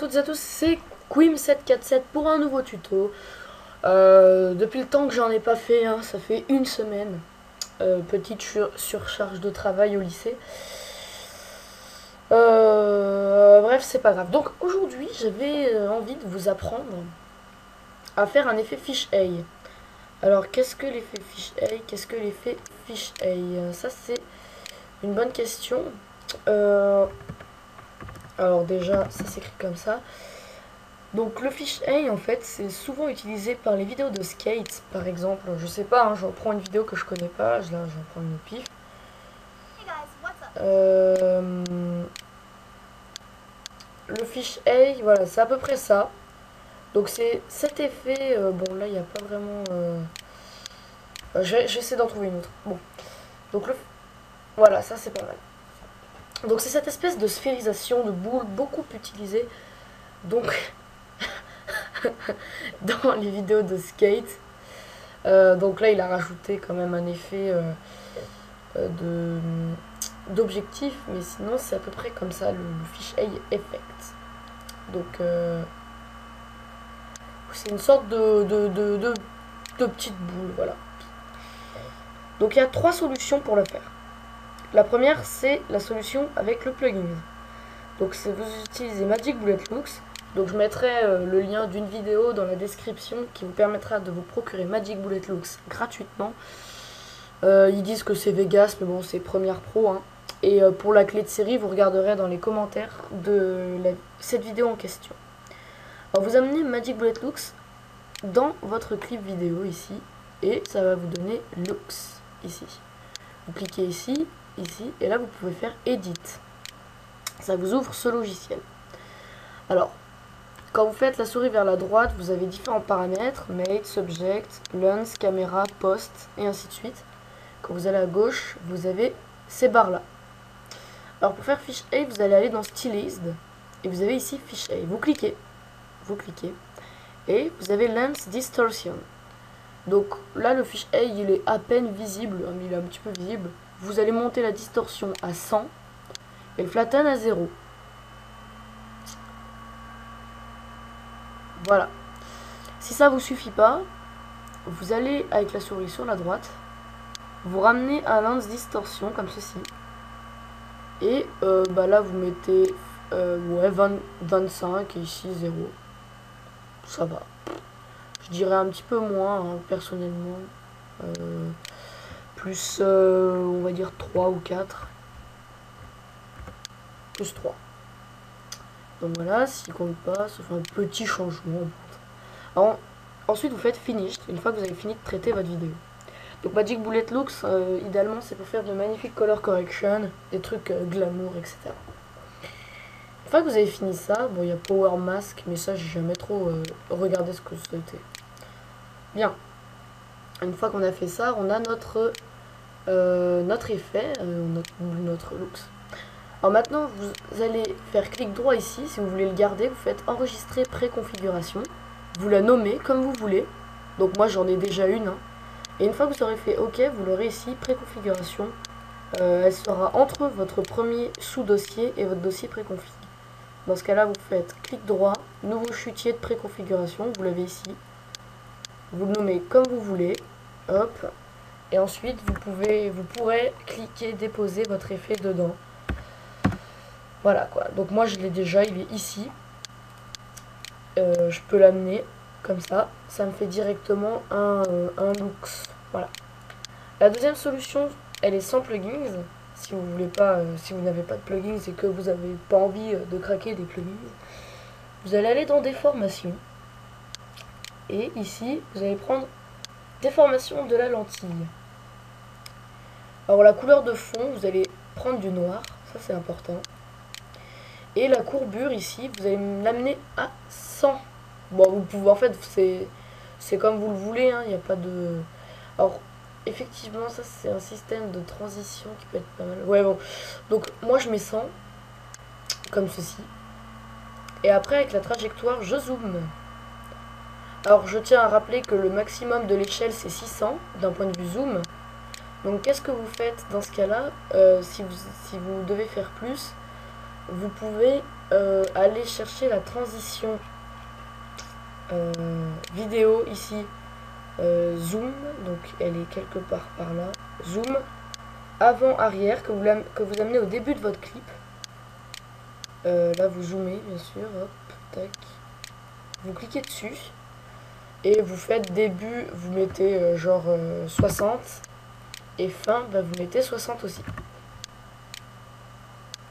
toutes et à tous, c'est Quim747 pour un nouveau tuto. Depuis le temps que j'en ai pas fait, hein, ça fait une semaine. Petite surcharge de travail au lycée. Bref, c'est pas grave. Donc aujourd'hui, j'avais envie de vous apprendre à faire un effet fisheye. Alors, qu'est-ce que l'effet fisheye? Qu'est-ce que l'effet fisheye? Ça, c'est une bonne question. Alors déjà, ça s'écrit comme ça. Donc le fisheye, en fait, c'est souvent utilisé par les vidéos de skate, par exemple. Je sais pas, hein, j'en prends une vidéo que je connais pas, là j'en prends une au pif. Le fisheye, voilà, c'est à peu près ça. Donc c'est cet effet, bon là il n'y a pas vraiment... j'essaie d'en trouver une autre. Bon, donc voilà, ça c'est pas mal. Donc c'est cette espèce de sphérisation de boule beaucoup utilisée. Donc dans les vidéos de skate. Donc là, il a rajouté quand même un effet d'objectif, mais sinon, c'est à peu près comme ça le fisheye effect. Donc, c'est une sorte de petite boule, voilà. Donc, il y a trois solutions pour le faire. La première, c'est la solution avec le plugin. Donc, vous utilisez Magic Bullet Looks. Donc je mettrai le lien d'une vidéo dans la description qui vous permettra de vous procurer Magic Bullet Looks gratuitement. Ils disent que c'est Vegas, mais bon, c'est Premiere Pro. Hein. Et pour la clé de série, vous regarderez dans les commentaires de cette vidéo en question. Alors vous amenez Magic Bullet Looks dans votre clip vidéo ici, et ça va vous donner Looks ici. Vous cliquez ici, ici, et là vous pouvez faire Edit. Ça vous ouvre ce logiciel. Alors, quand vous faites la souris vers la droite, vous avez différents paramètres, Mate, Subject, Lens, Caméra, Post, et ainsi de suite. Quand vous allez à gauche, vous avez ces barres-là. Alors pour faire Fisheye, vous allez aller dans Stylized, et vous avez ici Fisheye. Vous cliquez, et vous avez Lens Distortion. Donc là, le Fisheye, il est à peine visible, hein, il est un petit peu visible. Vous allez monter la distorsion à 100, et le flatten à 0. Voilà. Si ça vous suffit pas, vous allez avec la souris sur la droite, vous ramenez à Lens Distortion comme ceci. Et là vous mettez 25 et ici 0. Ça va. Je dirais un petit peu moins, hein, personnellement. Plus on va dire 3 ou 4. Plus 3. Donc voilà, s'il compte pas, ça fait un petit changement. Alors, ensuite, vous faites Finished, une fois que vous avez fini de traiter votre vidéo. Donc Magic Bullet Looks, idéalement, c'est pour faire de magnifiques color correction, des trucs glamour, etc. Une fois que vous avez fini ça, bon, il y a Power Mask, mais ça, j'ai jamais trop regardé ce que c'était. Bien. Une fois qu'on a fait ça, on a notre effet, notre Looks. Alors maintenant, vous allez faire clic droit ici. Si vous voulez le garder, vous faites enregistrer préconfiguration. Vous la nommez comme vous voulez. Donc moi, j'en ai déjà une. Hein. Et une fois que vous aurez fait OK, vous l'aurez ici, préconfiguration. Elle sera entre votre premier sous-dossier et votre dossier préconfig. Dans ce cas-là, vous faites clic droit, nouveau chutier de préconfiguration. Vous l'avez ici. Vous le nommez comme vous voulez. Hop. Et ensuite, vous pourrez cliquer, déposer votre effet dedans. Voilà quoi, donc moi je l'ai déjà, il est ici. Je peux l'amener comme ça, ça me fait directement un Looks. Voilà. La deuxième solution, elle est sans plugins. Si vous voulez pas, si vous n'avez pas de plugins et que vous n'avez pas envie de craquer des plugins, vous allez aller dans Déformation. Et ici, vous allez prendre Déformation de la lentille. Alors la couleur de fond, vous allez prendre du noir, ça c'est important. Et la courbure ici, vous allez l'amener à 100. Bon, vous pouvez, en fait, c'est comme vous le voulez, hein, il n'y a pas de... Alors, effectivement, ça c'est un système de transition qui peut être pas mal. Ouais, bon. Donc, moi je mets 100, comme ceci. Et après, avec la trajectoire, je zoome. Alors, je tiens à rappeler que le maximum de l'échelle, c'est 600, d'un point de vue zoom. Donc, qu'est-ce que vous faites dans ce cas-là si vous devez faire plus, vous pouvez aller chercher la transition vidéo ici. Zoom, donc elle est quelque part par là. Zoom avant-arrière que vous amenez au début de votre clip. Là vous zoomez bien sûr, hop, tac. Vous cliquez dessus et vous faites début, vous mettez genre 60 et fin, bah, vous mettez 60 aussi.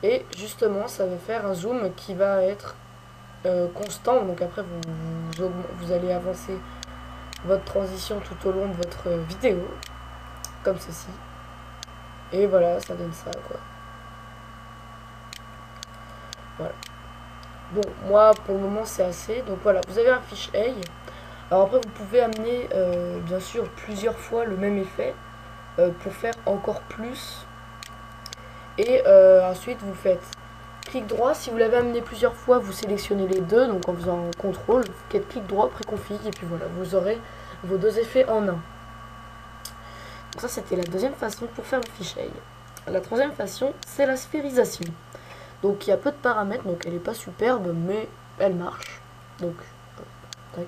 Et justement ça va faire un zoom qui va être constant, donc après vous allez avancer votre transition tout au long de votre vidéo, comme ceci. Et voilà, ça donne ça, quoi. Voilà. Bon, moi, pour le moment, c'est assez. Donc voilà, vous avez un fisheye. Alors après, vous pouvez amener, bien sûr, plusieurs fois le même effet pour faire encore plus. Et ensuite, vous faites clic droit. Si vous l'avez amené plusieurs fois, vous sélectionnez les deux. Donc en faisant CTRL, vous faites clic droit, préconfig. Et puis voilà, vous aurez vos deux effets en un. Donc ça, c'était la deuxième façon pour faire le fisheye. La troisième façon, c'est la sphérisation. Donc il y a peu de paramètres, donc elle n'est pas superbe, mais elle marche. Donc, tac.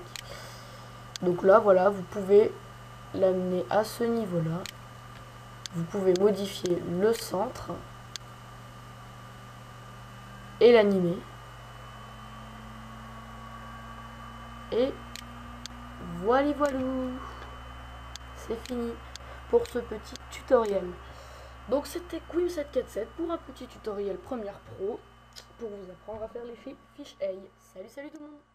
Donc là, voilà, vous pouvez l'amener à ce niveau-là. Vous pouvez modifier le centre et l'animer. Et voilà, c'est fini pour ce petit tutoriel. Donc c'était Quim747 pour un petit tutoriel Premiere Pro pour vous apprendre à faire les fisheye. Salut tout le monde.